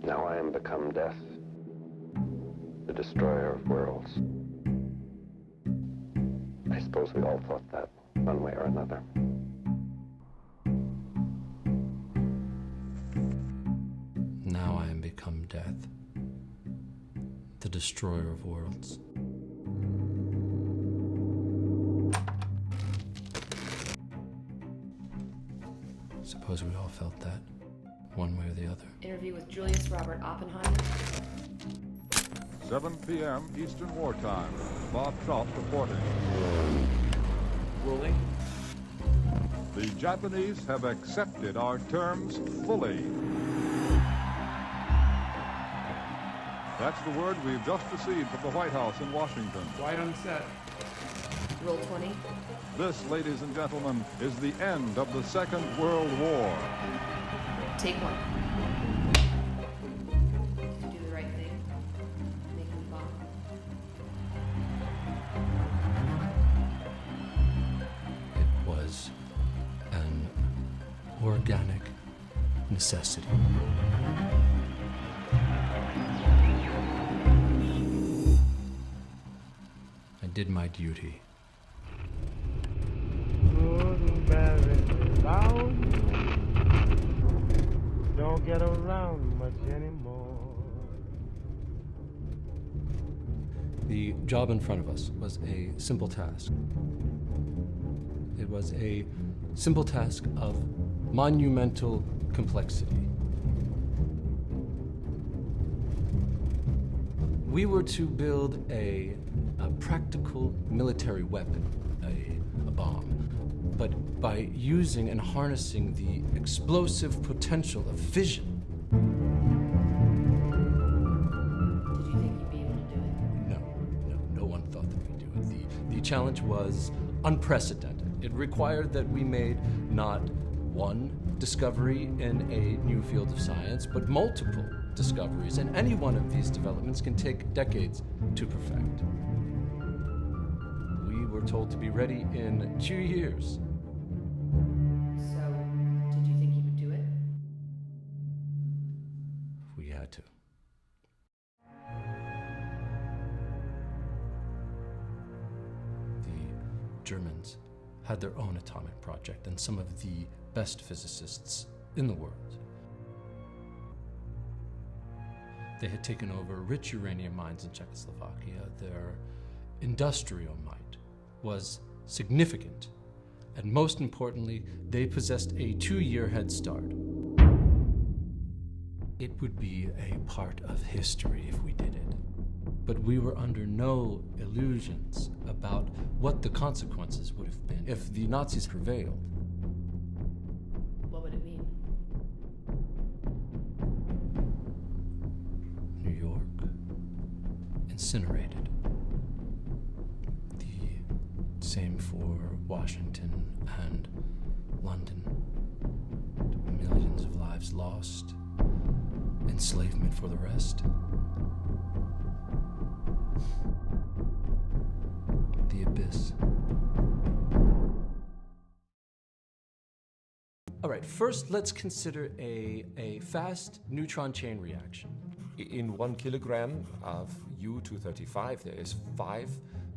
Now I am become death, the destroyer of worlds. I suppose we all thought that, one way or another. Now I am become death, the destroyer of worlds. Suppose we all felt that, one way or the other. Interview with Julius Robert Oppenheimer. 7 p.m. Eastern Wartime. Bob Trout reporting. Rolling. The Japanese have accepted our terms fully. That's the word we've just received from the White House in Washington. Right on set. Roll 20. This, ladies and gentlemen, is the end of the Second World War. Take one. Did you do the right thing? Making the bomb? It was an organic necessity. I did my duty. Don't get around much anymore. The job in front of us was a simple task. It was a simple task of monumental complexity. We were to build a practical military weapon, a bomb, but by using and harnessing the explosive potential of fission. Did you think you'd be able to do it? No one thought that we'd do it. The challenge was unprecedented. It required that we made not one discovery in a new field of science, but multiple discoveries, and any one of these developments can take decades to perfect. We were told to be ready in 2 years. So, did you think you would do it? We had to. The Germans had their own atomic project and some of the best physicists in the world. They had taken over rich uranium mines in Czechoslovakia. Their industrial might was significant. And most importantly, they possessed a 2-year head start. It would be a part of history if we did it. But we were under no illusions about what the consequences would have been if the Nazis prevailed. What would it mean? New York, incinerated. The same for Washington and London. Millions of lives lost, enslavement for the rest. The abyss. All right, first let's consider a fast neutron chain reaction. In 1 kilogram of U-235, there is 5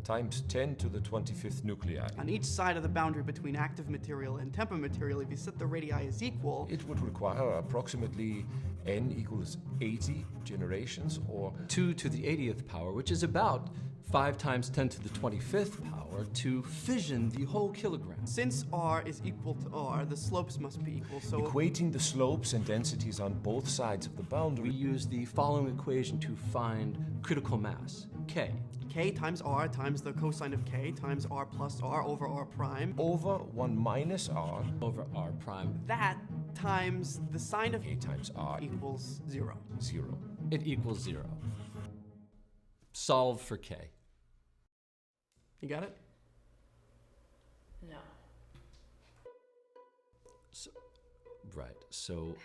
times 10 to the 25th nuclei. On each side of the boundary between active material and temperate material, if you set the radii as equal, It would require approximately n equals 80 generations, or 2 to the 80th power, which is about 5 times 10 to the 25th power, to fission the whole kilogram. since r is equal to r, the slopes must be equal, so equating the slopes and densities on both sides of the We boundary. use the following equation to find critical mass, K. k times r times the cosine of k times r plus r over r prime. Over 1 minus r, over r prime. That times the sine of a times r equals 0. 0. It equals 0. Solve for K. You got it? No. Right, so